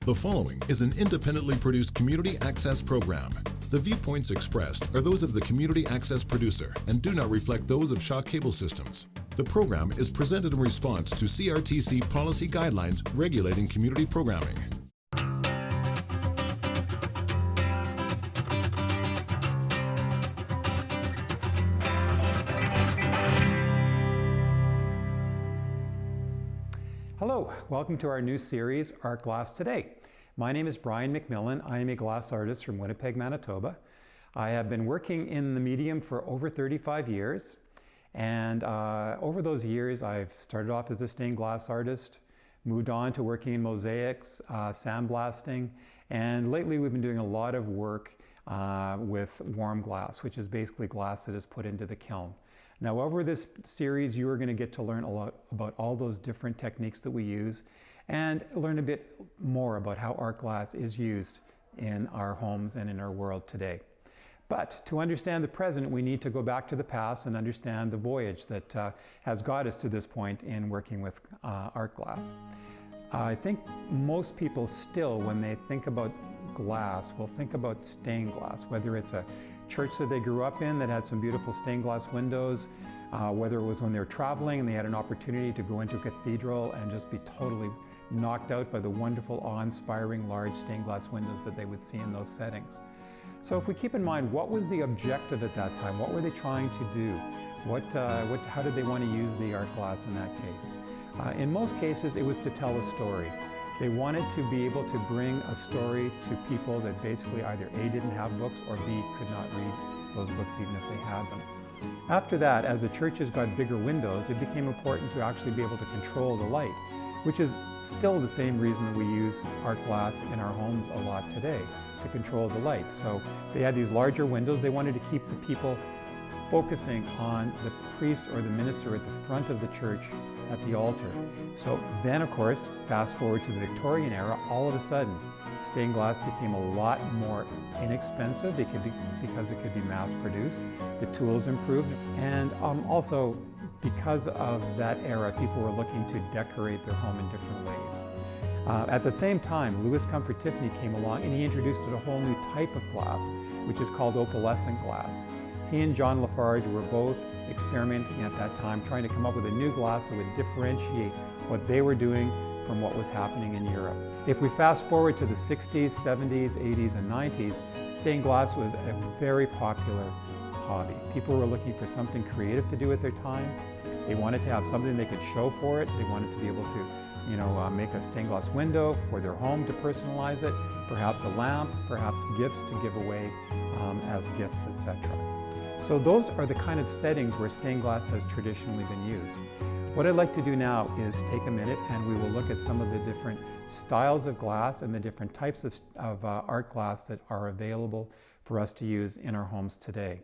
The following is an independently produced community access program. The viewpoints expressed are those of the community access producer and do not reflect those of Shaw Cable Systems. The program is presented in response to CRTC policy guidelines regulating community programming. Hello, welcome to our new series, Art Glass Today. My name is Brian McMillan. I am a glass artist from Winnipeg, Manitoba. I have been working in the medium for over 35 years. And over those years, I've started off as a stained glass artist, moved on to working in mosaics, sandblasting, and lately we've been doing a lot of work with warm glass, which is basically glass that is put into the kiln. Now, over this series, you are going to get to learn a lot about all those different techniques that we use and learn a bit more about how art glass is used in our homes and in our world today. But to understand the present, we need to go back to the past and understand the voyage that has got us to this point in working with art glass. I think most people still, when they think about glass, will think about stained glass, whether it's a church that they grew up in that had some beautiful stained glass windows, whether it was when they were traveling and they had an opportunity to go into a cathedral and just be totally knocked out by the wonderful, awe-inspiring large stained glass windows that they would see in those settings. So if we keep in mind, what was the objective at that time? What were they trying to do? How did they want to use the art glass in that case? In most cases, it was to tell a story. They wanted to be able to bring a story to people that basically either A, didn't have books, or B, could not read those books even if they had them. After that, as the churches got bigger windows, it became important to actually be able to control the light, which is still the same reason that we use art glass in our homes a lot today, to control the light. So they had these larger windows. They wanted to keep the people focusing on the priest or the minister at the front of the church at the altar. So then, of course, fast forward to the Victorian era, all of a sudden, stained glass became a lot more inexpensive because it could be mass produced. The tools improved, and also because of that era, people were looking to decorate their home in different ways. At the same time, Louis Comfort Tiffany came along and he introduced a whole new type of glass, which is called opalescent glass. He and John Lafarge were both experimenting at that time, trying to come up with a new glass that would differentiate what they were doing from what was happening in Europe. If we fast forward to the 60s, 70s, 80s, and 90s, stained glass was a very popular hobby. People were looking for something creative to do at their time. They wanted to have something they could show for it. They wanted to be able to, make a stained glass window for their home to personalize it, perhaps a lamp, perhaps gifts to give away as gifts, etc. So those are the kind of settings where stained glass has traditionally been used. What I'd like to do now is take a minute and we will look at some of the different styles of glass and the different types of art glass that are available for us to use in our homes today.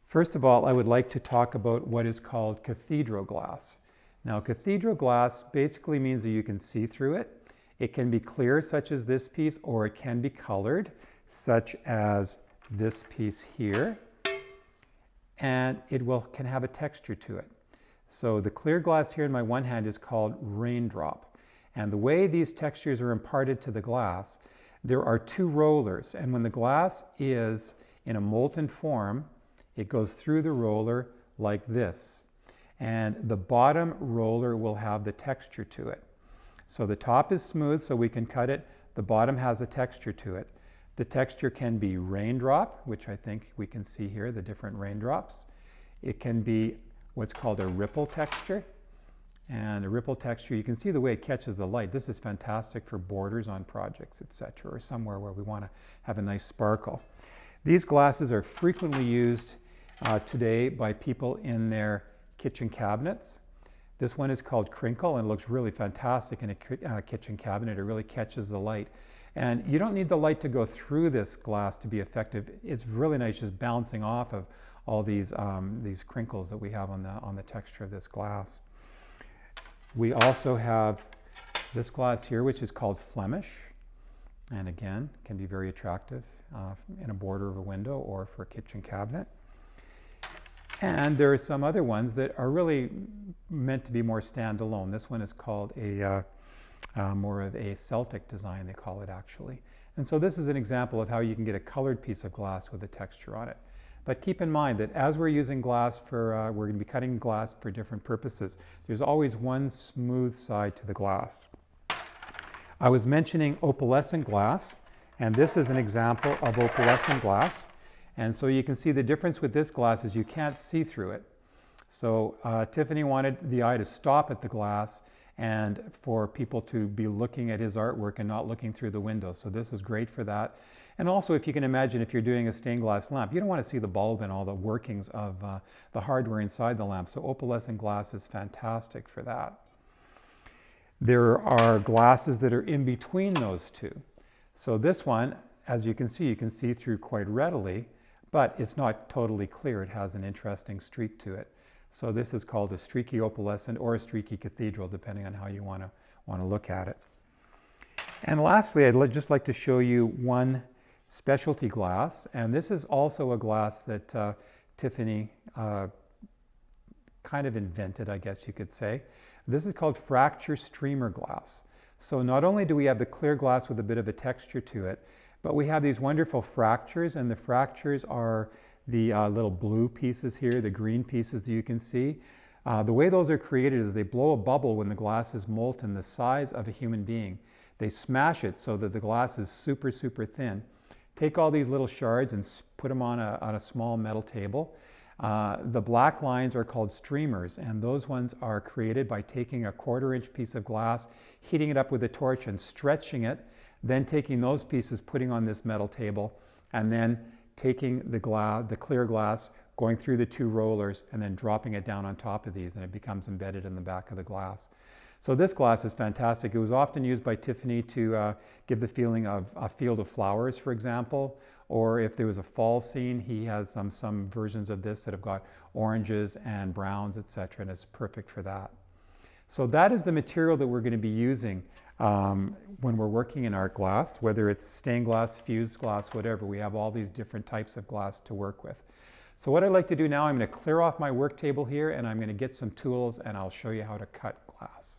First of all, I would like to talk about what is called cathedral glass. Now, cathedral glass basically means that you can see through it. It can be clear, such as this piece, or it can be colored, such as this piece here, and it can have a texture to it. So the clear glass here in my one hand is called raindrop, and the way these textures are imparted to the glass, there are two rollers, and when the glass is in a molten form, it goes through the roller like this, and the bottom roller will have the texture to it. So the top is smooth, so we can cut it. The bottom has a texture to it. The texture can be raindrop, which I think we can see here, the different raindrops. It can be what's called a ripple texture. And a ripple texture, you can see the way it catches the light. This is fantastic for borders on projects, etc., or somewhere where we want to have a nice sparkle. These glasses are frequently used today by people in their kitchen cabinets. This one is called crinkle and looks really fantastic in a kitchen cabinet. It really catches the light. And you don't need the light to go through this glass to be effective. It's really nice just bouncing off of all these crinkles that we have on the texture of this glass. We also have this glass here, which is called Flemish, and again, can be very attractive in a border of a window or for a kitchen cabinet. And there are some other ones that are really meant to be more standalone. This one is called a more of a Celtic design, they call it actually. And so this is an example of how you can get a colored piece of glass with a texture on it. But keep in mind that as we're using glass for, we're going to be cutting glass for different purposes, there's always one smooth side to the glass. I was mentioning opalescent glass, and this is an example of opalescent glass. And so you can see the difference with this glass is you can't see through it. So Tiffany wanted the eye to stop at the glass and for people to be looking at his artwork and not looking through the window. So this is great for that. And also, if you can imagine, if you're doing a stained glass lamp, you don't want to see the bulb and all the workings of the hardware inside the lamp. So opalescent glass is fantastic for that. There are glasses that are in between those two. So this one, as you can see through quite readily, but it's not totally clear. It has an interesting streak to it. So this is called a streaky opalescent or a streaky cathedral, depending on how you want to look at it. And lastly, I'd just like to show you one specialty glass, and this is also a glass that Tiffany kind of invented, I guess you could say. This is called fracture streamer glass. So not only do we have the clear glass with a bit of a texture to it, but we have these wonderful fractures, and the fractures are the little blue pieces here, the green pieces that you can see. The way those are created is they blow a bubble when the glass is molten the size of a human being. They smash it so that the glass is super, super thin. Take all these little shards and put them on a small metal table. The black lines are called streamers, and those ones are created by taking a 1/4-inch piece of glass, heating it up with a torch and stretching it, then taking those pieces, putting on this metal table, and then taking the clear glass, going through the 2 rollers, and then dropping it down on top of these, and it becomes embedded in the back of the glass. So this glass is fantastic. It was often used by Tiffany to give the feeling of a field of flowers, for example, or if there was a fall scene, he has some versions of this that have got oranges and browns, etc., and it's perfect for that. So that is the material that we're going to be using when we're working in art glass, whether it's stained glass, fused glass, whatever. We have all these different types of glass to work with. So what I'd like to do now, I'm going to clear off my work table here, and I'm going to get some tools, and I'll show you how to cut glass.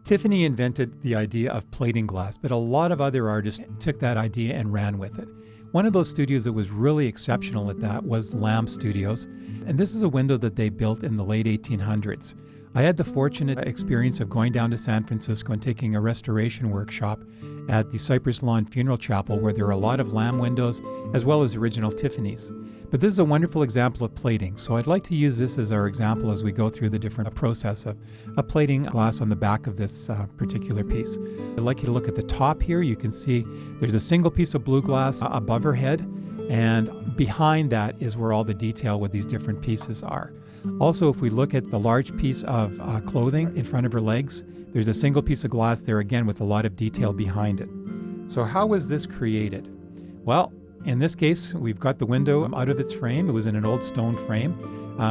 Tiffany invented the idea of plating glass, but a lot of other artists took that idea and ran with it. One of those studios that was really exceptional at that was Lamb Studios, and this is a window that they built in the late 1800s. I had the fortunate experience of going down to San Francisco and taking a restoration workshop at the Cypress Lawn Funeral Chapel, where there are a lot of Lamb windows as well as original Tiffany's. But this is a wonderful example of plating, so I'd like to use this as our example as we go through the different process of plating glass on the back of this particular piece. I'd like you to look at the top here. You can see there's a single piece of blue glass above her head, and behind that is where all the detail with these different pieces are. Also, if we look at the large piece of clothing in front of her legs, there's a single piece of glass there again with a lot of detail behind it. So how was this created? Well, in this case, we've got the window out of its frame. It was in an old stone frame.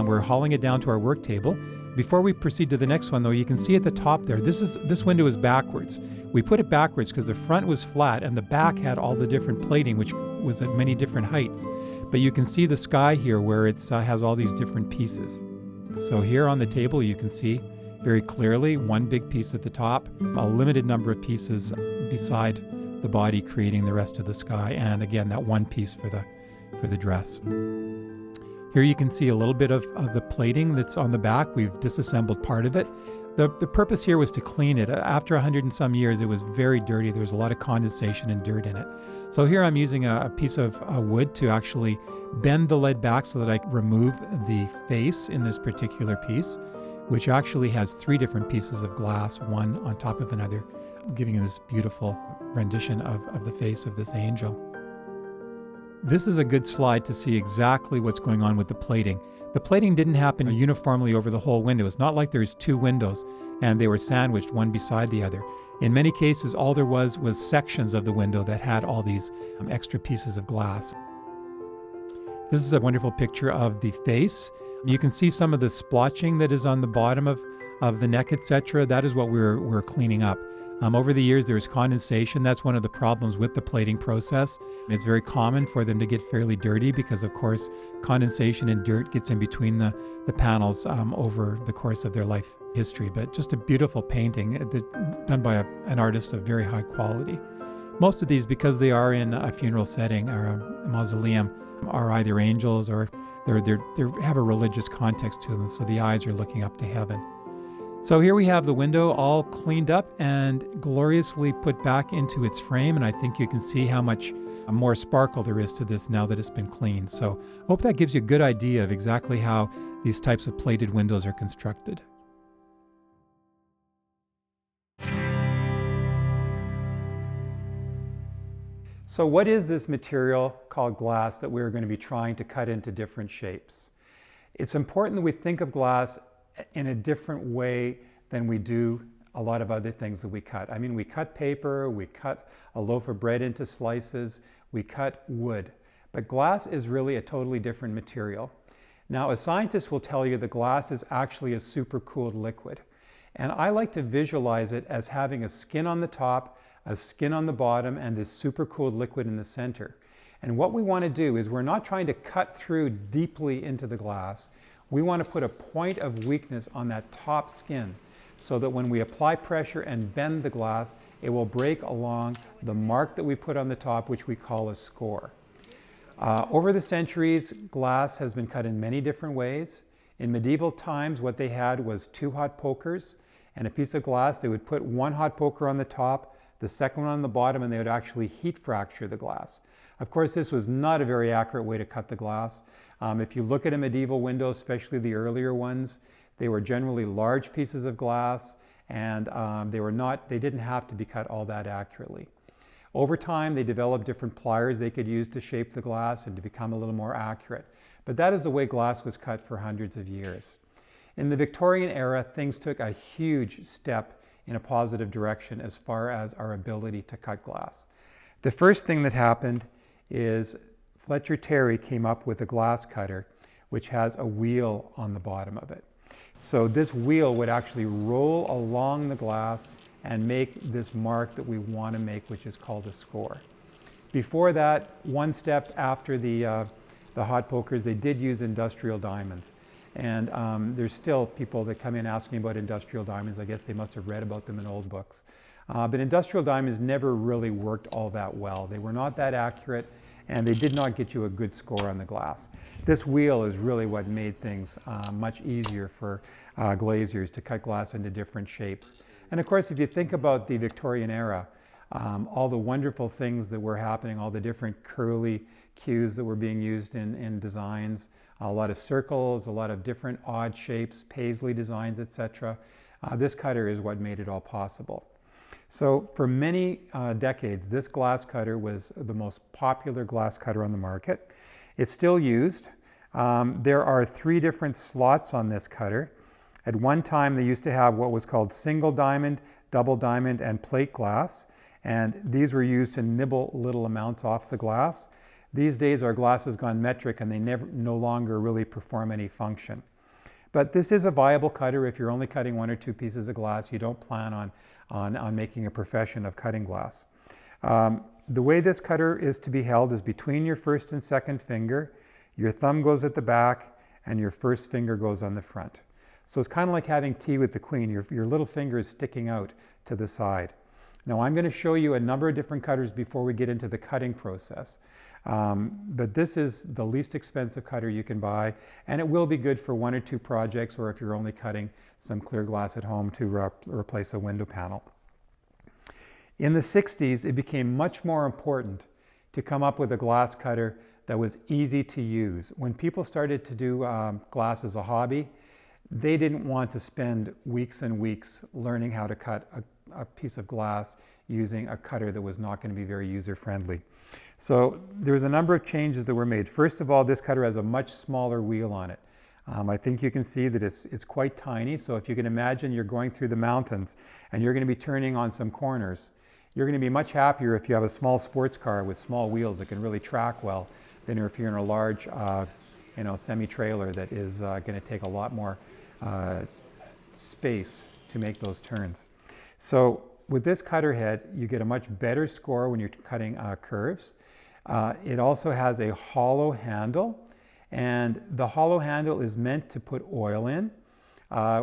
We're hauling it down to our work table. Before we proceed to the next one, though, you can see at the top there, this window is backwards. We put it backwards because the front was flat and the back had all the different plating, which was at many different heights. But you can see the sky here where it has all these different pieces. So here on the table, you can see very clearly one big piece at the top, a limited number of pieces beside the body creating the rest of the sky, and again that one piece for the dress. Here you can see a little bit of the plating that's on the back. We've disassembled part of it. The purpose here was to clean it. After 100 and some years, it was very dirty. There was a lot of condensation and dirt in it. So here I'm using a piece of wood to actually bend the lead back so that I remove the face in this particular piece, which actually has 3 different pieces of glass, one on top of another, giving you this beautiful rendition of the face of this angel. This is a good slide to see exactly what's going on with the plating. The plating didn't happen uniformly over the whole window. It's not like there's 2 windows and they were sandwiched one beside the other. In many cases, all there was sections of the window that had all these extra pieces of glass. This is a wonderful picture of the face. You can see some of the splotching that is on the bottom of the neck, etc. That is what we're cleaning up. Over the years, there's condensation. That's one of the problems with the plating process. It's very common for them to get fairly dirty because, of course, condensation and dirt gets in between the panels over the course of their life history. But just a beautiful painting done by an artist of very high quality. Most of these, because they are in a funeral setting or a mausoleum, are either angels or they have a religious context to them, so the eyes are looking up to heaven. So here we have the window all cleaned up and gloriously put back into its frame, and I think you can see how much more sparkle there is to this now that it's been cleaned. So I hope that gives you a good idea of exactly how these types of plated windows are constructed. So what is this material called glass that we're going to be trying to cut into different shapes? It's important that we think of glass in a different way than we do a lot of other things that we cut. I mean, we cut paper, we cut a loaf of bread into slices, we cut wood. But glass is really a totally different material. Now, a scientist will tell you that glass is actually a supercooled liquid. And I like to visualize it as having a skin on the top, a skin on the bottom, and this supercooled liquid in the center. And what we want to do is we're not trying to cut through deeply into the glass. We want to put a point of weakness on that top skin so that when we apply pressure and bend the glass, it will break along the mark that we put on the top, which we call a score. Over the centuries, glass has been cut in many different ways. In medieval times, what they had was 2 hot pokers and a piece of glass. They would put 1 hot poker on the top, the second one on the bottom, and they would actually heat fracture the glass. Of course, this was not a very accurate way to cut the glass. If you look at a medieval window, especially the earlier ones, they were generally large pieces of glass, and they didn't have to be cut all that accurately. Over time, they developed different pliers they could use to shape the glass and to become a little more accurate. But that is the way glass was cut for hundreds of years. In the Victorian era, things took a huge step in a positive direction as far as our ability to cut glass. The first thing that happened is Fletcher Terry came up with a glass cutter which has a wheel on the bottom of it. So this wheel would actually roll along the glass and make this mark that we want to make, which is called a score. Before that, one step after the hot pokers, they did use industrial diamonds. And there's still people that come in asking about industrial diamonds. I guess they must have read about them in old books. But industrial diamonds never really worked all that well. They were not that accurate, and they did not get you a good score on the glass. This wheel is really what made things much easier for glaziers to cut glass into different shapes. And of course, if you think about the Victorian era, all the wonderful things that were happening, all the different curly cues that were being used in designs, a lot of circles, a lot of different odd shapes, paisley designs, etc. This cutter is what made it all possible. So for many decades, this glass cutter was the most popular glass cutter on the market. It's still used. There are 3 different slots on this cutter. At one time, they used to have what was called single diamond, double diamond, and plate glass. And these were used to nibble little amounts off the glass. These days, our glass has gone metric and they no longer really perform any function. But this is a viable cutter if you're only cutting 1 or 2 pieces of glass. You don't plan on making a profession of cutting glass. The way this cutter is to be held is between your first and second finger. Your thumb goes at the back and your first finger goes on the front. So it's kind of like having tea with the queen. Your little finger is sticking out to the side. Now I'm going to show you a number of different cutters before we get into the cutting process. But this is the least expensive cutter you can buy, and it will be good for 1 or 2 projects, or if you're only cutting some clear glass at home to replace a window panel. In the 60s, it became much more important to come up with a glass cutter that was easy to use. When people started to do glass as a hobby, they didn't want to spend weeks and weeks learning how to cut a piece of glass using a cutter that was not going to be very user-friendly. So there's a number of changes that were made. First of all, this cutter has a much smaller wheel on it. I think you can see that it's quite tiny. So if you can imagine you're going through the mountains and you're going to be turning on some corners, you're going to be much happier if you have a small sports car with small wheels that can really track well than if you're in a large semi-trailer that is going to take a lot more space to make those turns. So with this cutter head, you get a much better score when you're cutting curves. It also has a hollow handle, and the hollow handle is meant to put oil in.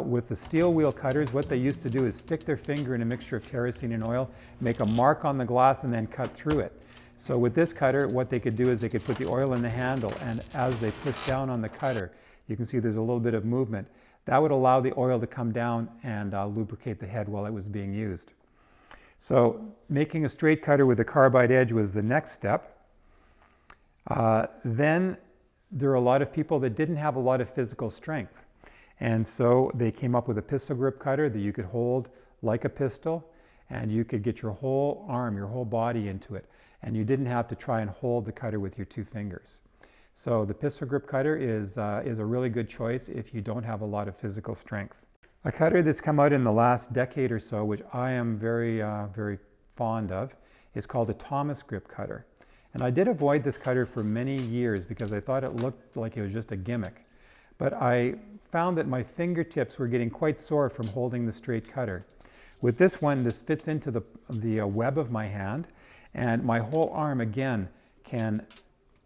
With the steel wheel cutters, what they used to do is stick their finger in a mixture of kerosene and oil, make a mark on the glass, and then cut through it. So with this cutter, what they could do is they could put the oil in the handle, and as they push down on the cutter, you can see there's a little bit of movement. That would allow the oil to come down and lubricate the head while it was being used. So making a straight cutter with a carbide edge was the next step. Then there are a lot of people that didn't have a lot of physical strength. And so they came up with a pistol grip cutter that you could hold like a pistol, and you could get your whole arm, your whole body into it. And you didn't have to try and hold the cutter with your two fingers. So the pistol grip cutter is a really good choice if you don't have a lot of physical strength. A cutter that's come out in the last decade or so, which I am very fond of, is called a Thomas grip cutter. And I did avoid this cutter for many years because I thought it looked like it was just a gimmick. But I found that my fingertips were getting quite sore from holding the straight cutter. With this one, this fits into the web of my hand, and my whole arm again can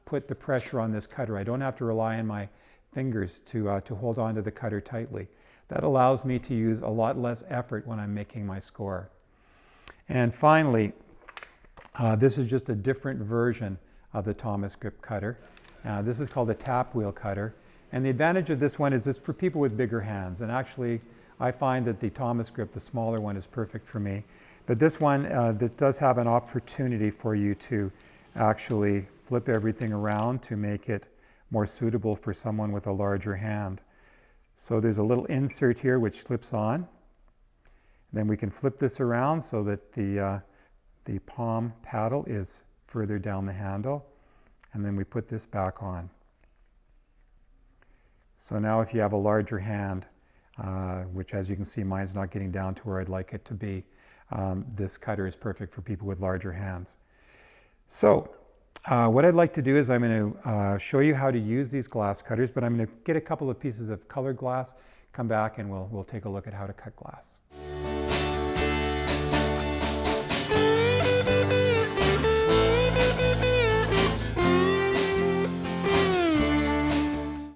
put the pressure on this cutter. I don't have to rely on my fingers to hold on to the cutter tightly. That allows me to use a lot less effort when I'm making my score. And finally, this is just a different version of the Thomas grip cutter. This is called a tap wheel cutter. And the advantage of this one is it's for people with bigger hands. And actually, I find that the Thomas grip, the smaller one, is perfect for me. But this one, that does have an opportunity for you to actually flip everything around to make it more suitable for someone with a larger hand. So there's a little insert here which slips on. Then we can flip this around so that the palm paddle is further down the handle. And then we put this back on. So now if you have a larger hand, which as you can see, mine's not getting down to where I'd like it to be, this cutter is perfect for people with larger hands. So what I'd like to do is I'm going to show you how to use these glass cutters, but I'm going to get a couple of pieces of colored glass, come back, and we'll take a look at how to cut glass.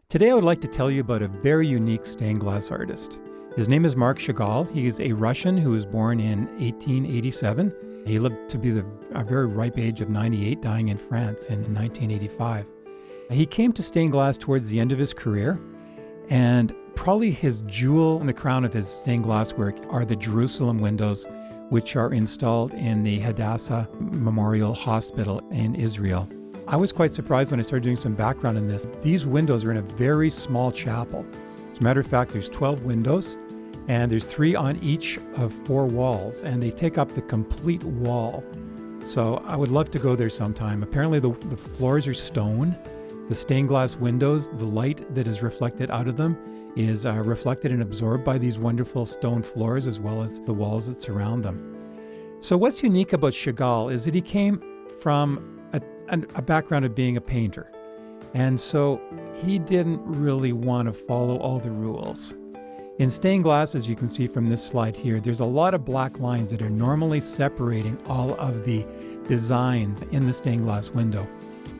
Today I would like to tell you about a very unique stained glass artist. His name is Marc Chagall. He is a Russian who was born in 1887. He lived to be a very ripe age of 98, dying in France in 1985. He came to stained glass towards the end of his career, and probably his jewel in the crown of his stained glass work are the Jerusalem windows, which are installed in the Hadassah Memorial Hospital in Israel. I was quite surprised when I started doing some background in this. These windows are in a very small chapel. As a matter of fact, there's 12 windows, and there's 3 on each of 4 walls, and they take up the complete wall. So I would love to go there sometime. Apparently the floors are stone. The stained glass windows, the light that is reflected out of them is reflected and absorbed by these wonderful stone floors as well as the walls that surround them. So what's unique about Chagall is that he came from a background of being a painter. And so he didn't really want to follow all the rules. In stained glass, as you can see from this slide here, there's a lot of black lines that are normally separating all of the designs in the stained glass window.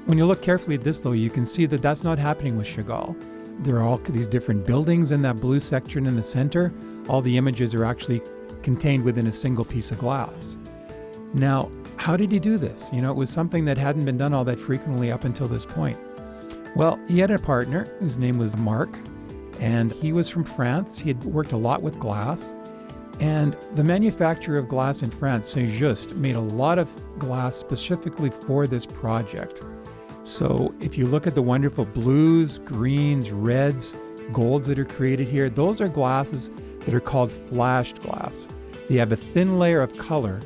When you look carefully at this though, you can see that that's not happening with Chagall. There are all these different buildings in that blue section in the center. All the images are actually contained within a single piece of glass. Now, how did he do this? You know, it was something that hadn't been done all that frequently up until this point. Well, he had a partner whose name was Marc, and he was from France. He had worked a lot with glass, and the manufacturer of glass in France, Saint-Just, made a lot of glass specifically for this project. So if you look at the wonderful blues, greens, reds, golds that are created here, those are glasses that are called flashed glass. They have a thin layer of color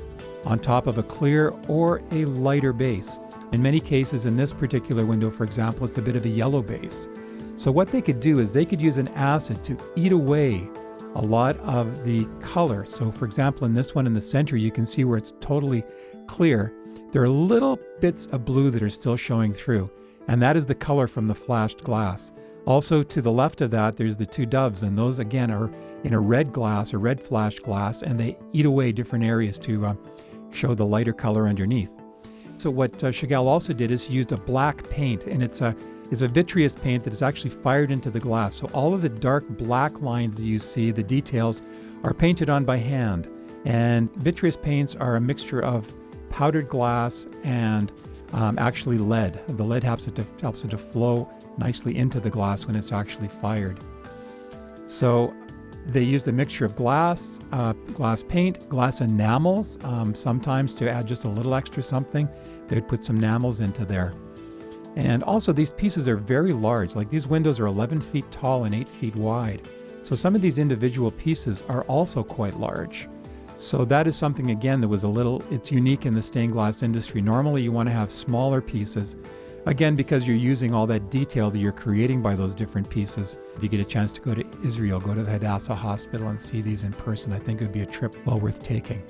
on top of a clear or a lighter base. In many cases, in this particular window, for example, it's a bit of a yellow base. So what they could do is they could use an acid to eat away a lot of the color. So for example, in this one in the center, you can see where it's totally clear. There are little bits of blue that are still showing through, and that is the color from the flashed glass. Also to the left of that, there's the two doves, and those again are in a red glass, a red flash glass, and they eat away different areas to show the lighter color underneath. So what Chagall also did is he used a black paint, and it's a vitreous paint that is actually fired into the glass. So all of the dark black lines that you see, the details, are painted on by hand. And vitreous paints are a mixture of powdered glass and actually lead. The lead helps it to flow nicely into the glass when it's actually fired. So they used a mixture of glass paint, glass enamels. Sometimes to add just a little extra something, they'd put some enamels into there. And also these pieces are very large. Like these windows are 11 feet tall and 8 feet wide. So some of these individual pieces are also quite large. So that is something, again, that was it's unique in the stained glass industry. Normally you want to have smaller pieces, again, because you're using all that detail that you're creating by those different pieces. If you get a chance to go to Israel, go to the Hadassah Hospital and see these in person. I think it would be a trip well worth taking.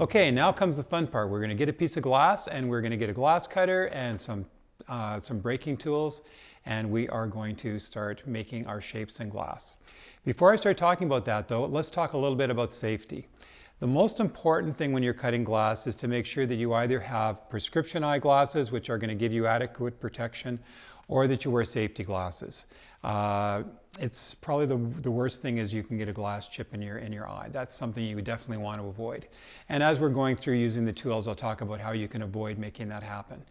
Okay, now comes the fun part. We're going to get a piece of glass, and we're going to get a glass cutter and some breaking tools, and we are going to start making our shapes in glass. Before I start talking about that though, let's talk a little bit about safety. The most important thing when you're cutting glass is to make sure that you either have prescription eyeglasses, which are going to give you adequate protection, or that you wear safety glasses. It's probably the worst thing is you can get a glass chip in your eye. That's something you would definitely want to avoid. And as we're going through using the tools, I'll talk about how you can avoid making that happen.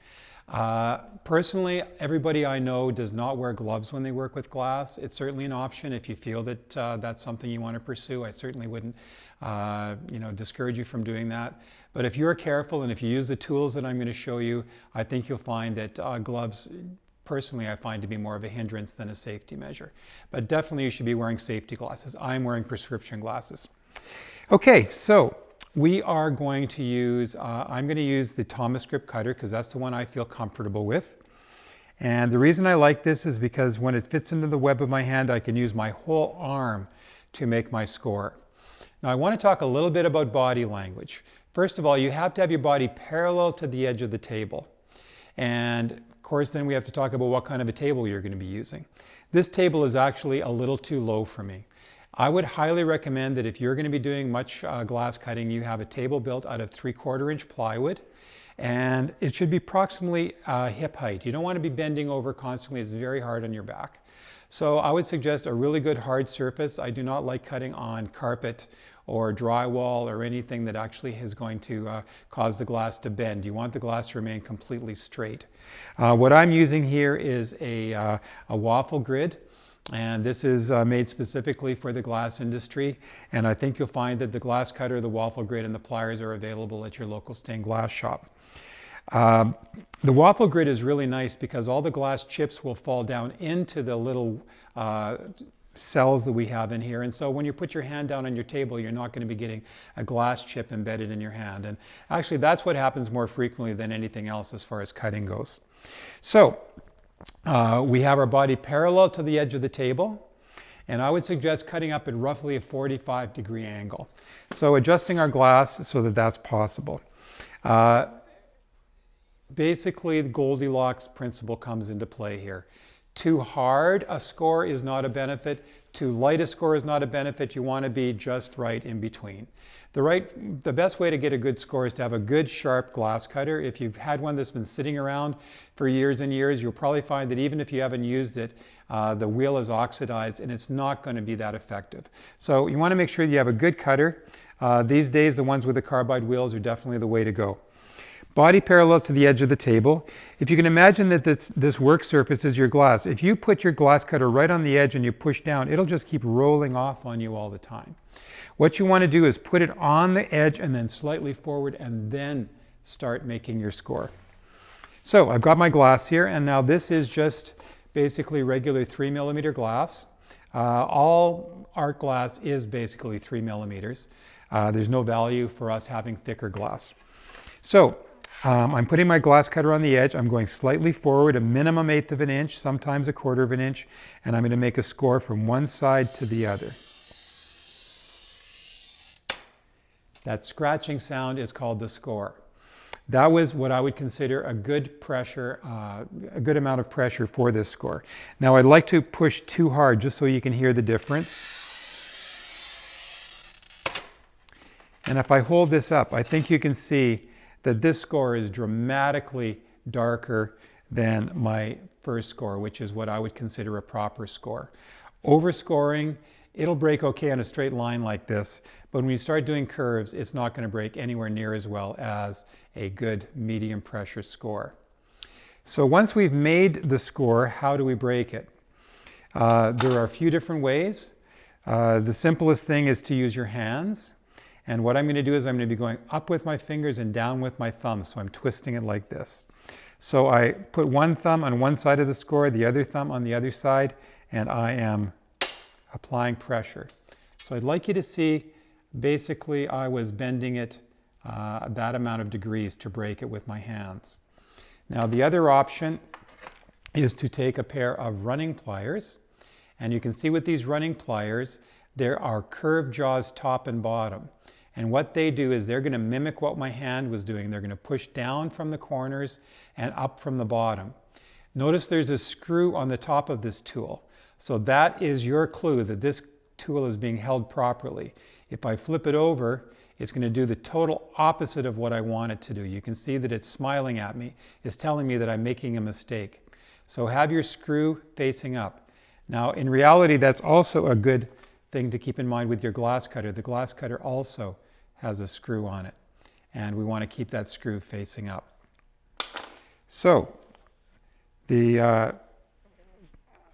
Personally, everybody I know does not wear gloves when they work with glass. It's certainly an option if you feel that that's something you want to pursue. I certainly wouldn't discourage you from doing that. But if you're careful and if you use the tools that I'm going to show you, I think you'll find that gloves, personally, I find to be more of a hindrance than a safety measure. But definitely you should be wearing safety glasses. I'm wearing prescription glasses. Okay, so we are going to use, I'm going to use the Thomas grip cutter because that's the one I feel comfortable with. And the reason I like this is because when it fits into the web of my hand, I can use my whole arm to make my score. Now I want to talk a little bit about body language. First of all, you have to have your body parallel to the edge of the table. And of course, then we have to talk about what kind of a table you're going to be using. This table is actually a little too low for me. I would highly recommend that if you're going to be doing much glass cutting, you have a table built out of 3/4 inch plywood, and it should be approximately hip height. You don't want to be bending over constantly. It's very hard on your back. So I would suggest a really good hard surface. I do not like cutting on carpet or drywall or anything that actually is going to cause the glass to bend. You want the glass to remain completely straight. What I'm using here is a waffle grid. And this is made specifically for the glass industry. And I think you'll find that the glass cutter, the waffle grid, and the pliers are available at your local stained glass shop. The waffle grid is really nice because all the glass chips will fall down into the little cells that we have in here. And so when you put your hand down on your table, you're not going to be getting a glass chip embedded in your hand. And actually, that's what happens more frequently than anything else as far as cutting goes. So we have our body parallel to the edge of the table, and I would suggest cutting up at roughly a 45-degree angle. So adjusting our glass so that that's possible. Basically, the Goldilocks principle comes into play here. Too hard a score is not a benefit. Too light a score is not a benefit. You want to be just right in between. The best way to get a good score is to have a good sharp glass cutter. If you've had one that's been sitting around for years and years, you'll probably find that even if you haven't used it, the wheel is oxidized and it's not going to be that effective. So you want to make sure you have a good cutter. These days, the ones with the carbide wheels are definitely the way to go. Body parallel to the edge of the table. If you can imagine that this work surface is your glass, if you put your glass cutter right on the edge and you push down, it'll just keep rolling off on you all the time. What you want to do is put it on the edge and then slightly forward and then start making your score. So I've got my glass here, and now this is just basically regular 3mm glass. All art glass is basically 3mm. There's no value for us having thicker glass. So I'm putting my glass cutter on the edge. I'm going slightly forward, a minimum 1/8 of an inch, sometimes 1/4 of an inch, and I'm going to make a score from one side to the other. That scratching sound is called the score. That was what I would consider a good pressure, a good amount of pressure for this score. Now I'd like to push too hard just so you can hear the difference. And if I hold this up, I think you can see that this score is dramatically darker than my first score, which is what I would consider a proper score. Overscoring, it'll break okay on a straight line like this, but when you start doing curves, it's not going to break anywhere near as well as a good medium pressure score. So once we've made the score, how do we break it? There are a few different ways. The simplest thing is to use your hands. And what I'm going to do is I'm going to be going up with my fingers and down with my thumb. So I'm twisting it like this. So I put one thumb on one side of the score, the other thumb on the other side, and I am applying pressure. So I'd like you to see, basically I was bending it that amount of degrees to break it with my hands. Now the other option is to take a pair of running pliers. And you can see with these running pliers, there are curved jaws top and bottom. And what they do is they're going to mimic what my hand was doing. They're going to push down from the corners and up from the bottom. Notice there's a screw on the top of this tool. So that is your clue that this tool is being held properly. If I flip it over, it's going to do the total opposite of what I want it to do. You can see that it's smiling at me. It's telling me that I'm making a mistake. So have your screw facing up. Now in reality, that's also a good thing to keep in mind with your glass cutter. The glass cutter also has a screw on it, and we want to keep that screw facing up. So the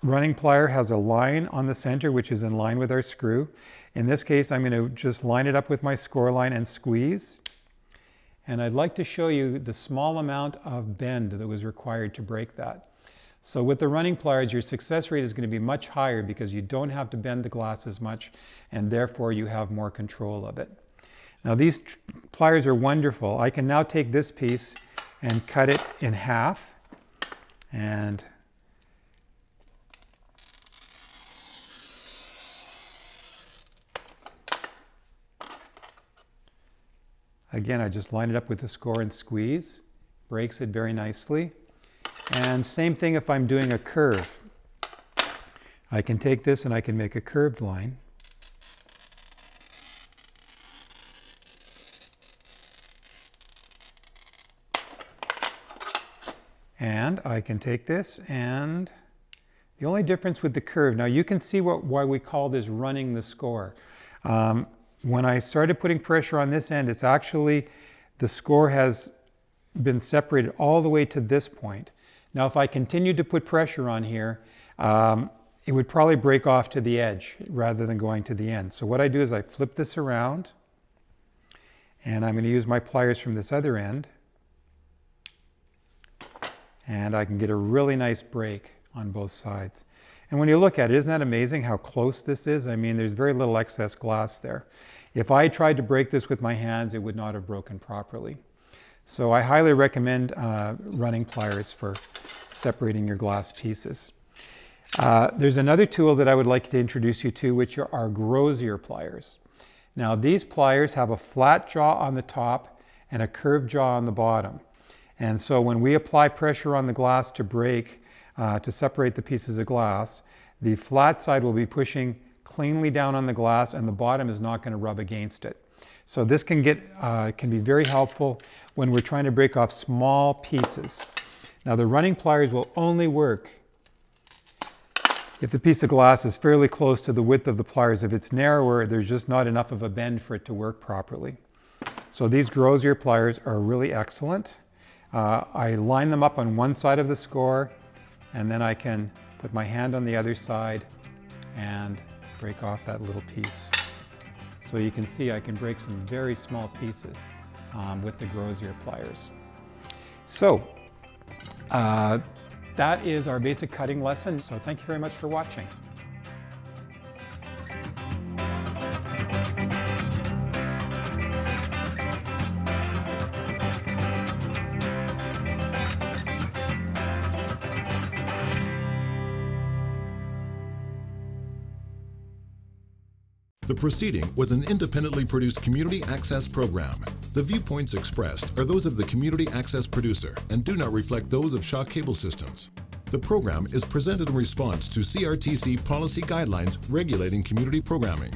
running plier has a line on the center which is in line with our screw. In this case, I'm going to just line it up with my score line and squeeze. And I'd like to show you the small amount of bend that was required to break that. So with the running pliers, your success rate is going to be much higher because you don't have to bend the glass as much, and therefore you have more control of it. Now these pliers are wonderful. I can now take this piece and cut it in half. And again, I just line it up with the score and squeeze. Breaks it very nicely. And same thing if I'm doing a curve. I can take this and I can make a curved line. And I can take this, and the only difference with the curve, now you can see why we call this running the score. When I started putting pressure on this end, it's actually, the score has been separated all the way to this point. Now if I continued to put pressure on here, it would probably break off to the edge rather than going to the end. So what I do is I flip this around, and I'm going to use my pliers from this other end, and I can get a really nice break on both sides. And when you look at it, isn't that amazing how close this is? I mean, there's very little excess glass there. If I tried to break this with my hands, it would not have broken properly. So I highly recommend running pliers for separating your glass pieces. There's another tool that I would like to introduce you to, which are Grosier pliers. Now these pliers have a flat jaw on the top and a curved jaw on the bottom. And so when we apply pressure on the glass to break, to separate the pieces of glass, the flat side will be pushing cleanly down on the glass and the bottom is not going to rub against it. So this can be very helpful when we're trying to break off small pieces. Now the running pliers will only work if the piece of glass is fairly close to the width of the pliers. If it's narrower, there's just not enough of a bend for it to work properly. So these Grosier pliers are really excellent. I line them up on one side of the score, and then I can put my hand on the other side and break off that little piece. So you can see I can break some very small pieces with the Grosier pliers. So that is our basic cutting lesson. So thank you very much for watching. The proceeding was an independently produced community access program. The viewpoints expressed are those of the community access producer and do not reflect those of Shaw Cable Systems. The program is presented in response to CRTC policy guidelines regulating community programming.